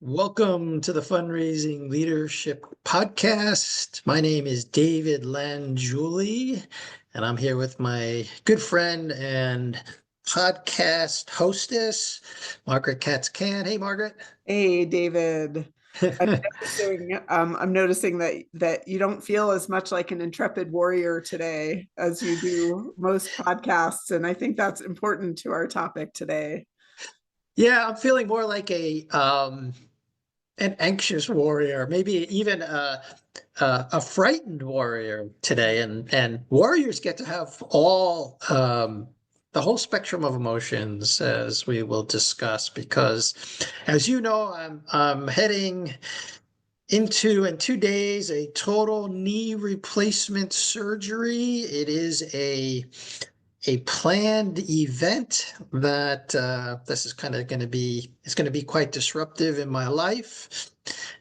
Welcome to the Fundraising Leadership Podcast. My name is David Lanjuli, and I'm here with my good friend and podcast hostess, Margaret Katz-Can. Hey, Margaret. Hey, David. I'm noticing that you don't feel as much like an intrepid warrior today as you do most podcasts, and I think that's important to our topic today. Yeah, I'm feeling more like an anxious warrior, maybe even a frightened warrior today. And warriors get to have all the whole spectrum of emotions, as we will discuss, because as you know, I'm heading into in 2 days a total knee replacement surgery. It is a planned event that this is kind of going to be it's going to be quite disruptive in my life,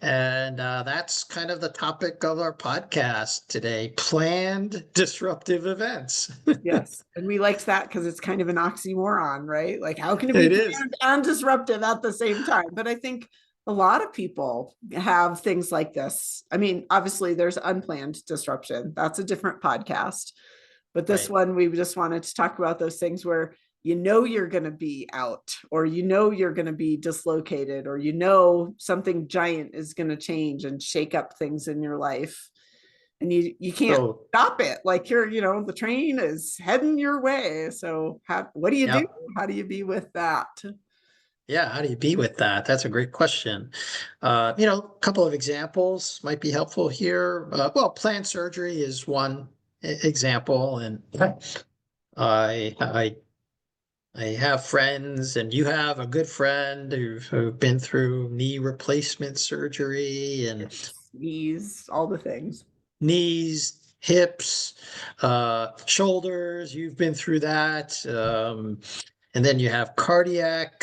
and that's kind of the topic of our podcast today: planned disruptive events. Yes, and we liked that because it's kind of an oxymoron, right? Like, how can it be It is. planned and disruptive at the same time? But I think a lot of people have things like this. I mean, obviously, there's unplanned disruption. That's a different podcast. But this Right. one, we just wanted to talk about those things where you know you're going to be out, or you know you're going to be dislocated, or you know something giant is going to change and shake up things in your life, and you can't So stop it. Like the train is heading your way. So what do you do? yeah. How do you be with that? Yeah, how do you be with that? That's a great question. A couple of examples might be helpful here. Well, planned surgery is one example, and I I I have friends, and you have a good friend who've been through knee replacement surgery and Knees, all the things. knees, hips, shoulders. You've been through that. And then you have cardiac,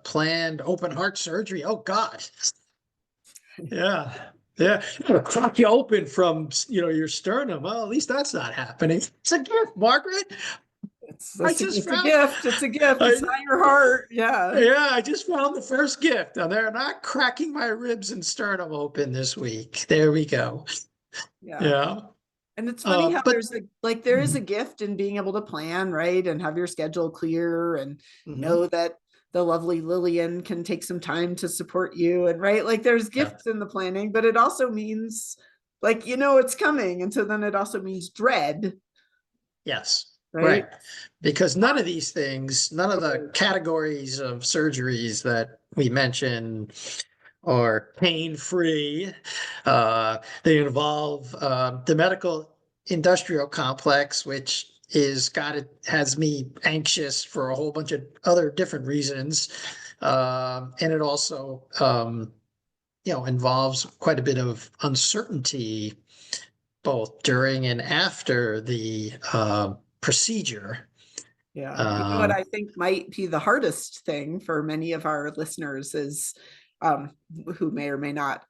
planned open heart surgery. Oh God. Yeah. Yeah. Crack you open from, your sternum. Well, at least that's not happening. It's a gift, Margaret. I just It's a found, gift. It's a gift. It's I, not your heart. Yeah. yeah, I just found the first gift. And they're not cracking my ribs and sternum open this week. There we go. Yeah. Yeah. And it's funny how But there is a gift in being able to plan, right? And have your schedule clear and Mhm. know that the lovely Lillian can take some time to support you. And right, like there's Yeah. gifts in the planning, but it also means like it's coming. And so then it also means dread, Yes. Right. right? Because none of these things, none of the categories of surgeries that we mentioned are pain-free. They involve the medical industrial complex, which has me anxious for a whole bunch of other different reasons. And it also, involves quite a bit of uncertainty both during and after the procedure. Yeah. You know what Um, I think might be the hardest thing for many of our listeners is um, who may or may not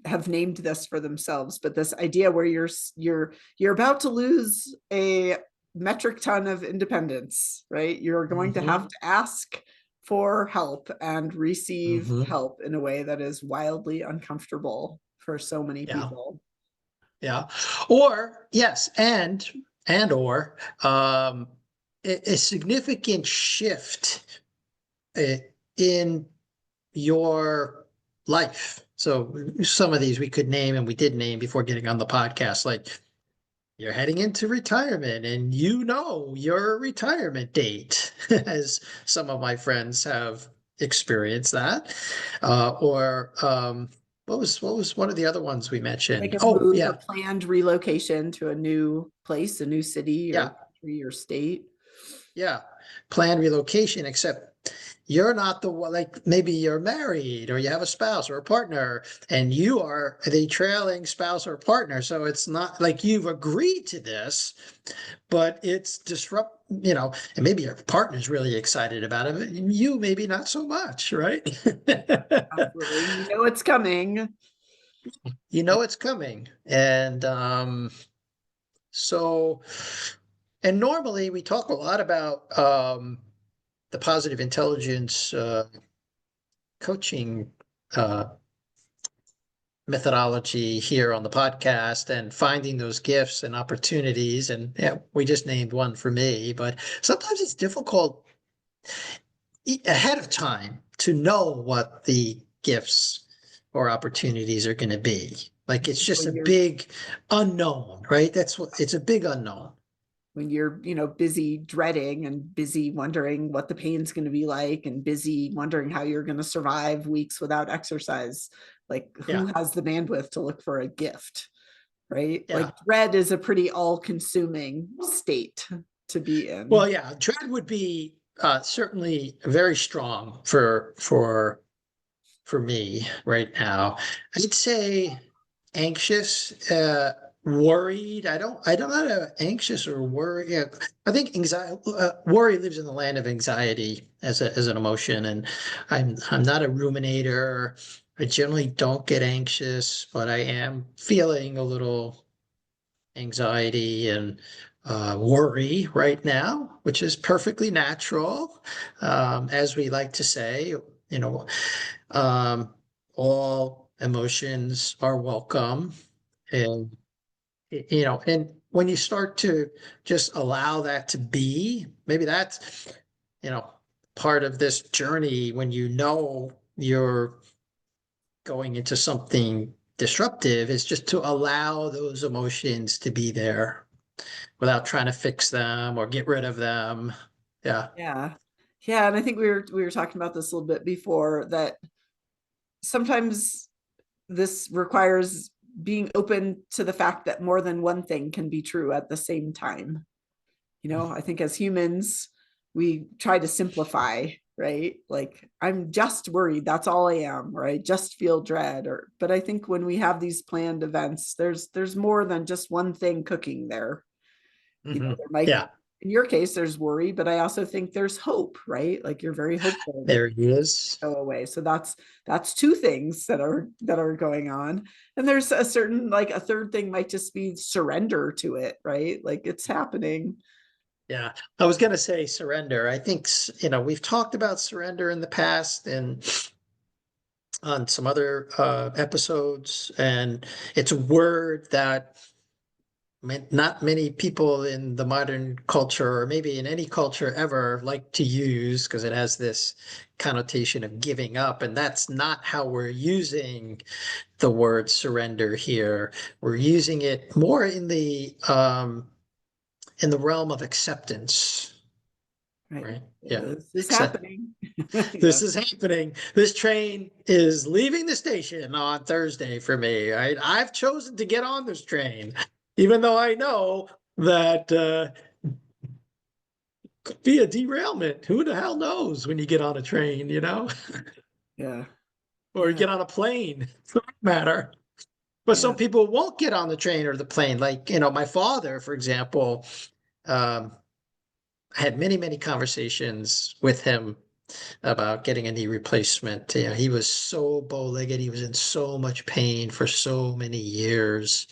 have named this for themselves, but this idea where you're about to lose a metric ton of independence, right? You're going to have mhm, to ask for help and receive mhm. help in a way that is wildly uncomfortable for so many Yeah, people. yeah. Or yes, and or a significant shift uh, in your life. So some of these we could name and we did name before getting on the podcast, like you're heading into retirement and you know your retirement date, as some of my friends have experienced that. Or what was one of the other ones we Like mentioned? a Oh, move, a yeah, planned relocation to a new place, a new city or yeah, country or state. yeah. Planned relocation, except you're not the one, like maybe you're married or you have a spouse or a partner and you are the trailing spouse or partner. So it's not like you've agreed to this, but it's and maybe your partner's really excited about it, and you maybe not so much, right? Absolutely. You know it's coming. You know it's coming. And so and normally we talk a lot about the positive intelligence coaching methodology here on the podcast and finding those gifts and opportunities. And yeah, we just named one for me, but sometimes it's difficult ahead of time to know what the gifts or opportunities are going to be. Like it's just a When you're big unknown, right? That's what it's a big unknown. when you're busy dreading and busy wondering what the pain's going to be like and busy wondering how you're going to survive weeks without exercise, like Yeah. who has the bandwidth to look for a gift, right? Like Yeah. dread is a pretty all-consuming state to be Well, in. yeah, dread would be certainly very strong for me right now. I'd say anxious, worried. I don't know anxious or worried. Yeah, I think anxiety, worry lives in the land of anxiety as an emotion, and I'm not a ruminator. I generally don't get anxious, but I am feeling a little anxiety and worry right now, which is perfectly natural. As we like to say, you know, um, all emotions are welcome. And, and when you start to just allow that to be, maybe that's, you know, part of this journey when you're going into something disruptive is just to allow those emotions to be there without trying to fix them or get rid of them. Yeah. Yeah. Yeah, and I think we were talking about this a little bit before, that sometimes this requires being open to the fact that more than one thing can be true at the same time. I think as humans, we try to simplify, right? Like, I'm just worried, that's all I am, or I just feel dread. But I think when we have these planned events, there's more than just one thing cooking there. Mhm. There might, Yeah. in your case, there's worry, but I also think there's hope, right? Like, you're very hopeful that There he is. go away. So that's two things that are going on. And there's a certain, like, a third thing might just be surrender to it, right? Like, it's happening. Yeah. I was going to say surrender. I think, we've talked about surrender in the past and on some other episodes, and it's a word that not many people in the modern culture, or maybe in any culture ever, like to use because it has this connotation of giving up. And that's not how we're using the word surrender here. We're using it more in the realm of acceptance, Right. right? Yeah. This is Accept. happening. This Yeah. is happening. This train is leaving the station on Thursday for me. I've chosen to get on this train, even though I know that could be a derailment. Who the hell knows when you get on a train, Yeah. or you Yeah. get on a plane, for that matter. But Yeah. some people won't get on the train or the plane. Like, my father, for example, um, I had many, many conversations with him about getting a knee replacement. He was so bow-legged. He was in so much pain for so many years.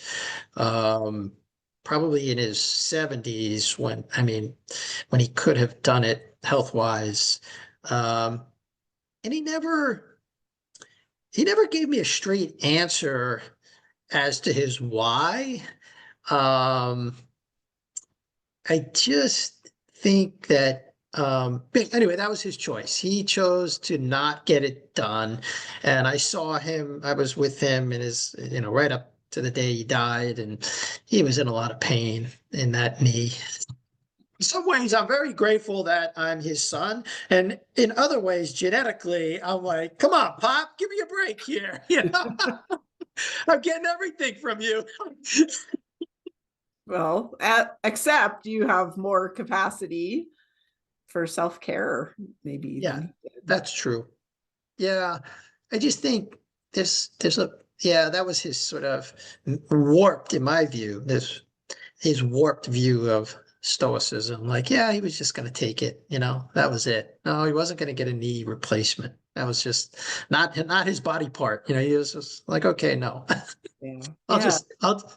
Um, Probably in his 70s when he could have done it health-wise. Um, and he never gave me a straight answer as to his why. Um, I just think that but anyway, that was his choice. He chose to not get it done. And I was with him in his, right up to the day he died, and he was in a lot of pain in that knee. In some ways, I'm very grateful that I'm his son. And in other ways, genetically, I'm like, come on, Pop, give me a break here. I'm getting everything from you. Well, except you have more capacity for self-care maybe Yeah, than he did. that's true. Yeah, I just think there's a yeah, that was his sort of warped, in my view, this his warped view of stoicism. Like, yeah, he was just going to take it, that was it. No, he wasn't going to get a knee replacement. That was just not his body part. He was just like, okay, no, Yeah. Yeah.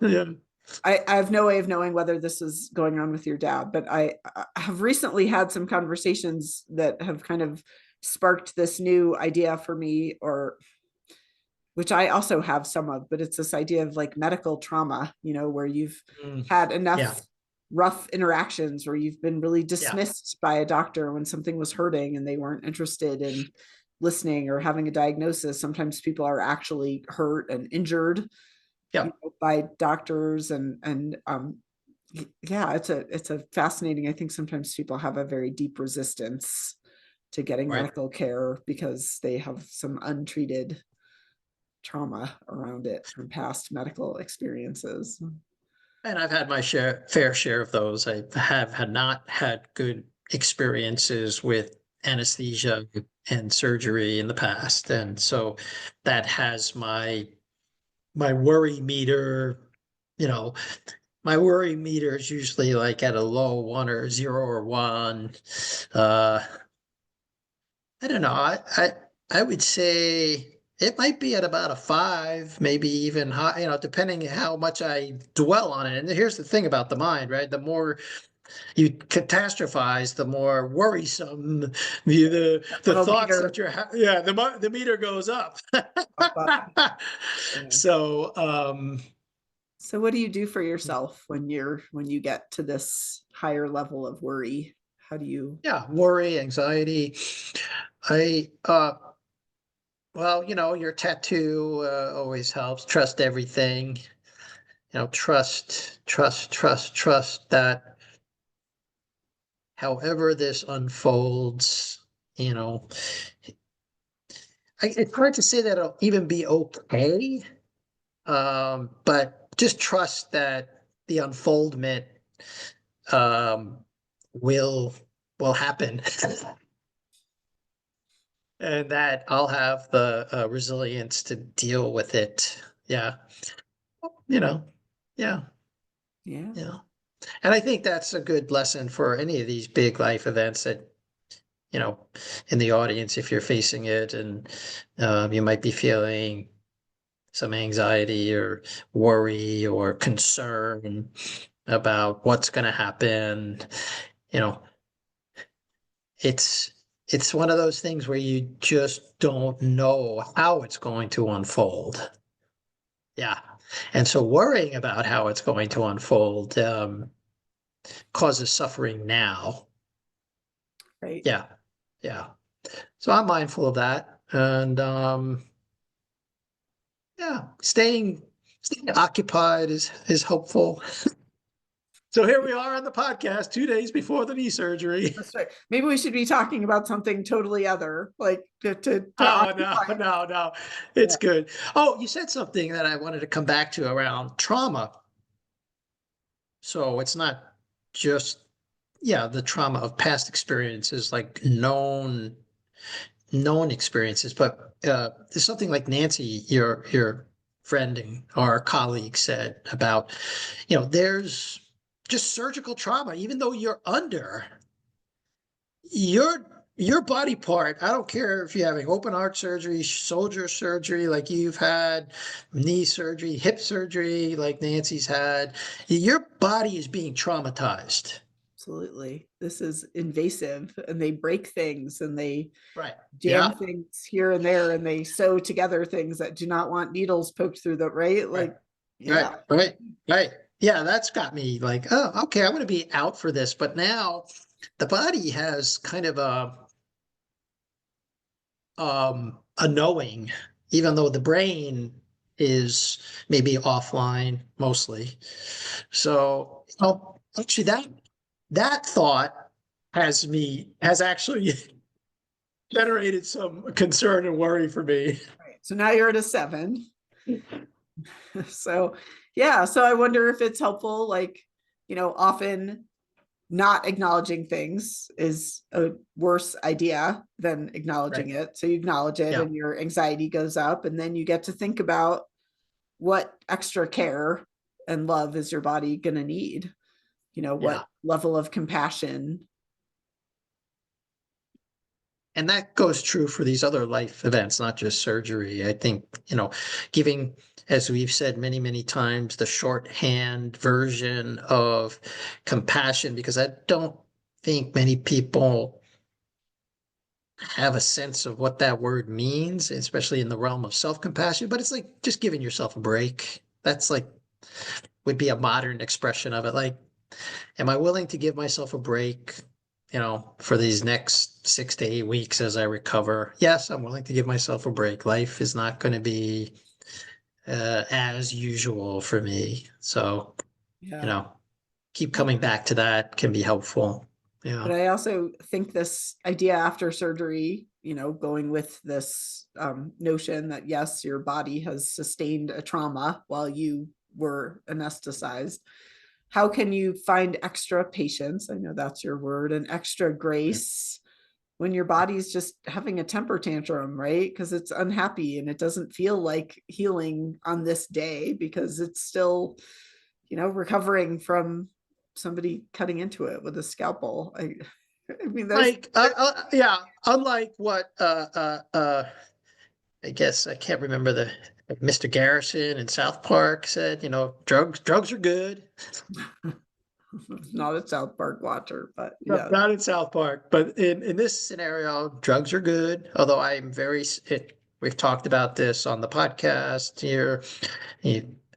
yeah. I have no way of knowing whether this is going on with your dad, but I have recently had some conversations that have kind of sparked this new idea for me, or which I also have some of, but it's this idea of like medical trauma, where you've Mm, had yeah, enough rough interactions where you've been really yeah, dismissed by a doctor when something was hurting and they weren't interested in listening or having a diagnosis. Sometimes people are actually hurt and injured, yeah, by doctors, and yeah, it's a fascinating. I think sometimes people have a very deep resistance to getting right. medical care because they have some untreated trauma around it from past medical experiences. And I've had my fair share of those. I had not had good experiences with anesthesia and surgery in the past. And so that has my worry meter, you know, my worry meter is usually like at a low 1 or 0 or 1. Uh, I don't know. I would say it might be at about a 5, maybe even high, depending how much I dwell on it. And here's the thing about the mind, right? The more you catastrophize, the more worrisome the Little thoughts meter that yeah, the meter goes up. up, up. Yeah. So So what do you do for yourself when you get to this higher level of worry? How do you? yeah, worry, anxiety. I well, your tattoo always helps. Trust everything. Trust that however this unfolds, you know, it's hard to say that it'll even be okay. But just trust that the unfoldment um, will will happen, and that I'll have the resilience to deal with it. Yeah, you know, yeah, Yeah. yeah. And I think that's a good lesson for any of these big life events that, you know, in the audience, if you're facing it and you might be feeling some anxiety or worry or concern about what's going to happen, you know, it's it's one of those things where you just don't know how it's going to unfold. Yeah. And so worrying about how it's going to unfold causes suffering now. Right. Yeah. Yeah. So I'm mindful of that. And yeah, staying occupied is helpful. So here we are on the podcast 2 days before the knee surgery. That's right. Maybe we should be talking about something totally other, like to Oh no, occupy. no, no. Yeah. It's good. Oh, you said something that I wanted to come back to around trauma. So it's not just, yeah, the trauma of past experiences, like known experiences, but there's something like Nancy, your friend and our colleague said about, there's just surgical trauma, even though you're under your your body part. I don't care if you're having open heart surgery, soldier surgery, like you've had, knee surgery, hip surgery, like Nancy's had. Your body is being traumatized. Absolutely. This is invasive, and they break things and they Right. jam Yeah. things here and there, and they sew together things that do not want needles poked through them, right? Right. Like, Right. yeah, Right. Right. Yeah, that's got me like, oh, okay, I'm going to be out for this. But now the body has kind of a knowing, even though the brain is maybe offline mostly. So, oh, actually, that thought has actually generated some concern and worry for me. right. So now you're at a 7. So yeah, so I wonder if it's helpful, like, often not acknowledging things is a worse idea than Right. acknowledging it. So you acknowledge it Yeah. and your anxiety goes up, and then you get to think about what extra care and love is your body going to need, Yeah. what level of compassion. And that goes true for these other life events, not just surgery. I think, giving, as we've said many, many times, the shorthand version of compassion, because I don't think many people have a sense of what that word means, especially in the realm of self-compassion, but it's like just giving yourself a break. That's like would be a modern expression of it. Like, am I willing to give myself a break, for these next 6 to 8 weeks as I recover? Yes, I'm willing to give myself a break. Life is not going to be as usual for me. So, you Yeah. know, keep coming back to that can be helpful. But Yeah. I also think this idea after surgery, going with this notion that yes, your body has sustained a trauma while you were anesthetized. How can you find extra patience? I know that's your word, and extra grace when your body's just having a temper tantrum, right? Because it's unhappy and it doesn't feel like healing on this day because it's still, recovering from somebody cutting into it with a scalpel. I mean, Like, yeah, unlike what, I guess I can't remember Mr. Garrison in South Park said, drugs are good. not a South Park watcher, but No, yeah, not in South Park, but in this scenario, drugs are good. Although we've talked about this on the podcast here.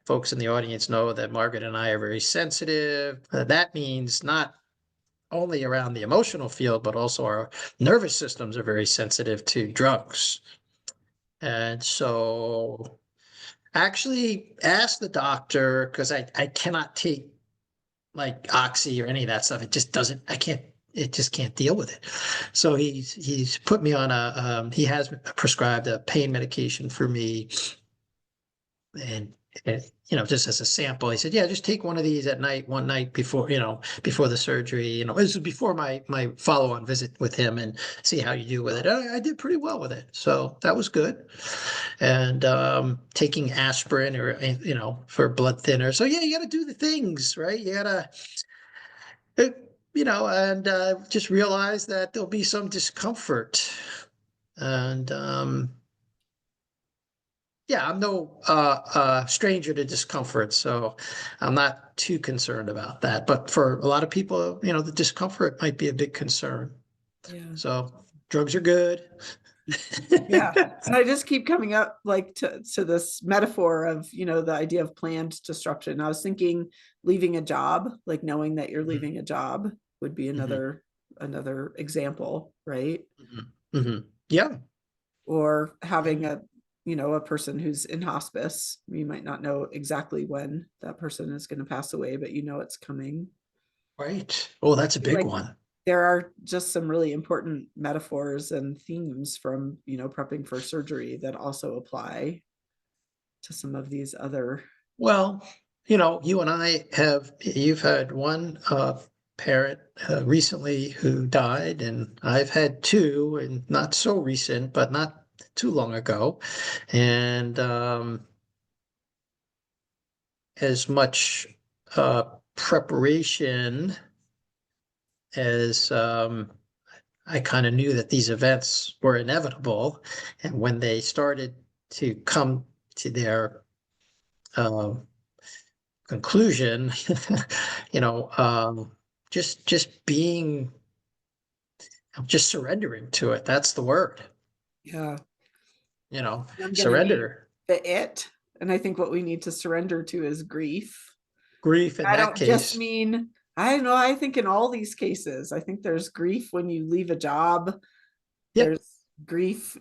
Folks in the audience know that Margaret and I are very sensitive. That means not only around the emotional field, but also our nervous systems are very sensitive to drugs. And so actually ask the doctor, because I cannot take like Oxy or any of that stuff. It just doesn't, I can't, it just can't deal with it. So he's put me on he has prescribed a pain medication for me. And just as a sample, he said, yeah, just take one of these at night, one night before the surgery. This is before my follow-on visit with him, and see how you do with it. I did pretty well with it. So that was good. And taking aspirin or, for blood thinner. So yeah, you got to do the things, right? You got to, and just realize that there'll be some discomfort. And yeah, I'm no stranger to discomfort, so I'm not too concerned about that. But for a lot of people, the discomfort might be a big concern. yeah, So drugs are good. yeah. And I just keep coming up like to this metaphor of, the idea of planned disruption. I was thinking leaving a job, like knowing that you're Mhm, leaving a job would be mhm, another example, right? mhm, mhm. Yeah, Or having yeah, a person who's in hospice. You might not know exactly when that person is going to pass away, but it's coming. right. Oh, that's a big Like one. there are just some really important metaphors and themes from, prepping for surgery that also apply to some of these other. Well, you and you've had one parent recently who died, and I've had two, and not so recent, but not too long ago. And as much preparation as I kind of knew that these events were inevitable, and when they started to come to their um, conclusion, you know, um, just being, just surrendering to it. That's the word, Yeah. I'm going to name surrender. it. And I think what we need to surrender to is grief. Grief in I that don't just case. mean, I don't know, I think in all these cases, I think there's grief when you leave a job. Yep. There's grief,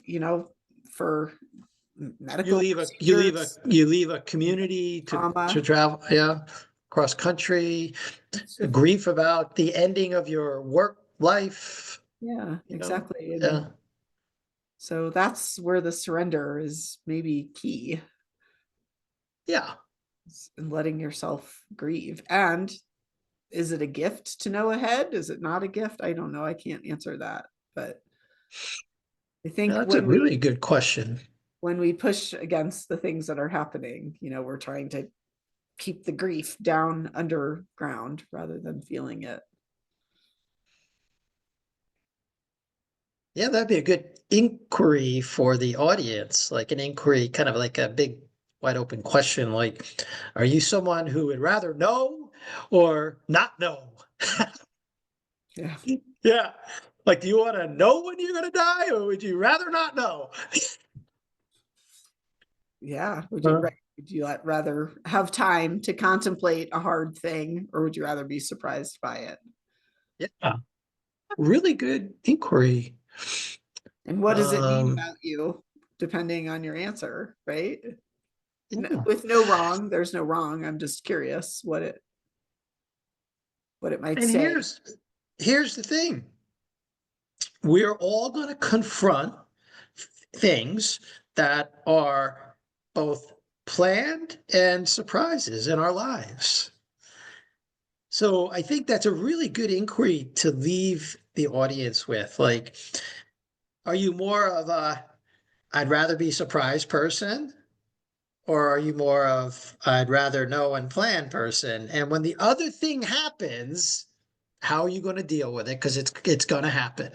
for You medical leave a you leave a procedures, you leave a community to trauma. travel, yeah, cross country, It's just, grief about the ending of your work life, yeah, exactly. And yeah. so that's where the surrender is maybe key, Yeah. in letting yourself grieve. And is it a gift to know ahead? Is it not a gift? I don't know. I can't answer that. But I Yeah, think that's a really good question. when we push against the things that are happening, we're trying to keep the grief down underground rather than feeling it. Yeah, that'd be a good inquiry for the audience, like an inquiry, kind of like a big wide open question, like, are you someone who would rather know or not know? Yeah. Yeah. Like, do you want to know when you're going to die, or would you rather not know? Yeah. Uh, Would you rather have time to contemplate a hard thing, or would you rather be surprised by it? yeah, really good inquiry. And what does it mean Um, about you, depending on your answer, right? yeah. With no wrong, there's no wrong. I'm just curious what it might And say. here's the thing. We're all going to confront things that are both planned and surprises in our lives. So I think that's a really good inquiry to leave the audience with. Like, are you more of a I'd rather be surprised person? Or are you more of I'd rather know and plan person? And when the other thing happens, how are you going to deal with it? Because it's going to happen.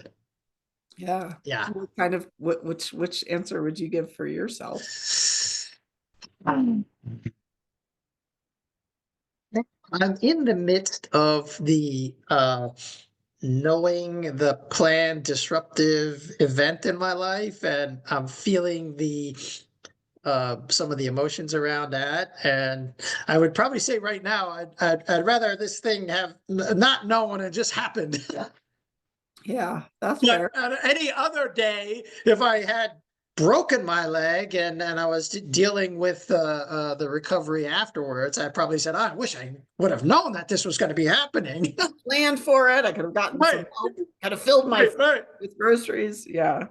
Yeah. Yeah. What kind of which answer would you give for yourself? I'm in the midst of the knowing the planned disruptive event in my life, and I'm feeling the some of the emotions around that. And I would probably say right now, I'd rather this thing have not known and just happened. Yeah, that's But fair. on any other day, if I had broken my leg and I was dealing with the recovery afterwards, I probably said, I wish I would have known that this was going to be happening. Planned for it. I could have gotten some Right, help. Could have filled my right, right. with groceries. Yeah.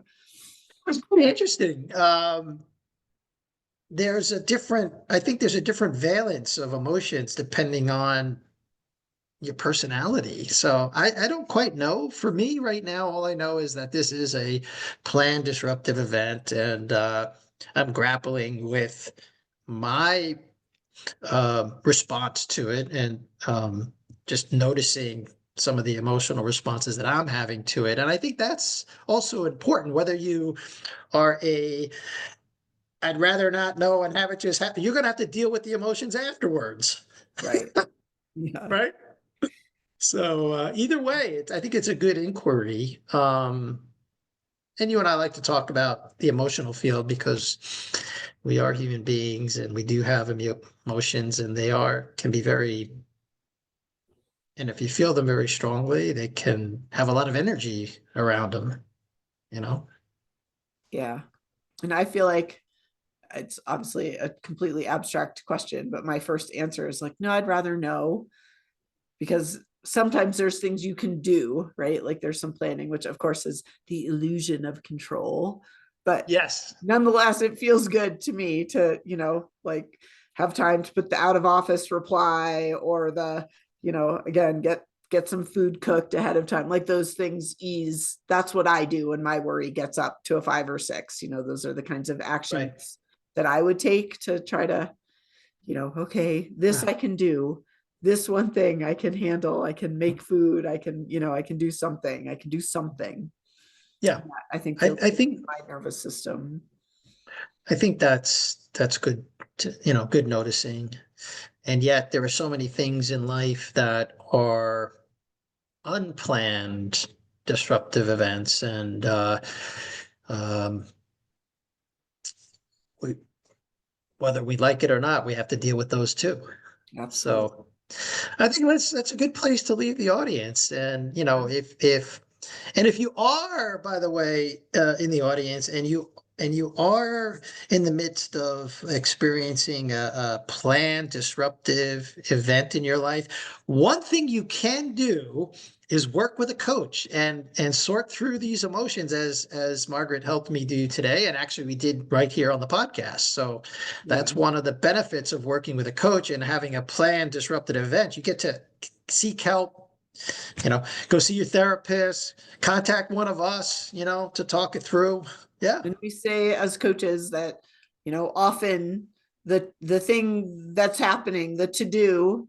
It's pretty interesting. I think there's a different valence of emotions depending on your personality. So I don't quite know. For me right now, all I know is that this is a planned disruptive event, and I'm grappling with my response to it, and just noticing some of the emotional responses that I'm having to it. And I think that's also important, whether you are a I'd rather not know and have it just happen. You're going to have to deal with the emotions afterwards, Right. Yeah. right? So either way, I think it's a good inquiry. And you and I like to talk about the emotional field because we are human beings and we do have emotions, and they can be very, and if you feel them very strongly, they can have a lot of energy around them, you know? Yeah. And I feel like it's obviously a completely abstract question, but my first answer is like, no, I'd rather know, because sometimes there's things you can do, right? Like there's some planning, which of course is the illusion of control. But Yes. nonetheless, it feels good to me to, like have time to put the out of office reply, or the, again, get some food cooked ahead of time. Like those things ease. That's what I do when my worry gets up to a 5 or 6. Those are the kinds of Right. actions that I would take to try to, okay, this Yeah. I can do. This one thing I can handle. I can make food. I can do something. I can do something. Yeah. I think I, feels I good think for my nervous system. I think that's good to, good noticing. And yet there are so many things in life that are unplanned disruptive events, and um, we, whether we like it or not, we have to deal with those too. Absolutely. So I think that's a good place to leave the audience. And if you are, by the way, in the audience, and you are in the midst of experiencing a planned disruptive event in your life, one thing you can do is work with a coach and sort through these emotions, as Margaret helped me do today, and actually we did right here on the podcast. So Yeah. that's one of the benefits of working with a coach and having a planned disruptive event. You get to seek help, go see your therapist, contact one of us, to talk it through. Yeah. And we say as coaches that, often the thing that's happening, the to do,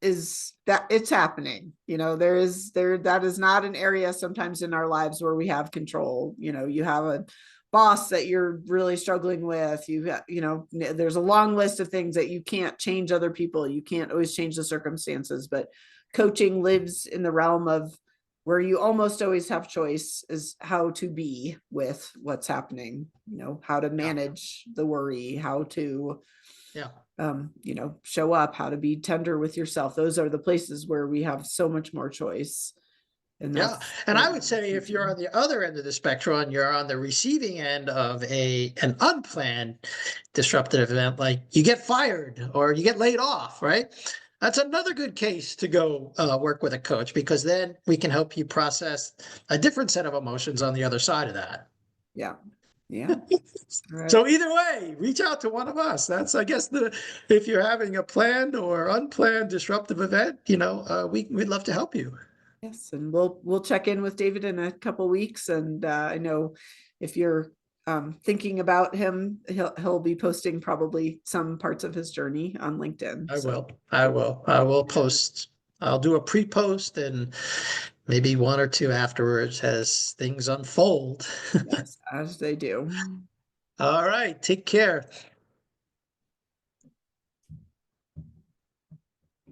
is that it's happening. That is not an area sometimes in our lives where we have control. You have a boss that you're really struggling with. There's a long list of things that you can't change. Other people, you can't always change the circumstances, but coaching lives in the realm of where you almost always have choice is how to be with what's happening, how to manage the worry, how to Yeah. show up, how to be tender with yourself. Those are the places where we have so much more choice. And Yeah. that's And I would say if you're on the other end of the spectrum and you're on the receiving end of an unplanned disruptive event, like you get fired or you get laid off, right? That's another good case to go work with a coach, because then we can help you process a different set of emotions on the other side of that. yeah. Yeah. Right. So either way, reach out to one of us. That's, I guess, if you're having a planned or unplanned disruptive event, we'd love to help you. Yes, and we'll check in with David in a couple weeks, and I know if you're thinking about him, he'll be posting probably some parts of his journey on LinkedIn. I will post. I'll do a pre-post and maybe one or two afterwards as things unfold. Yes, as they do. All right, take care.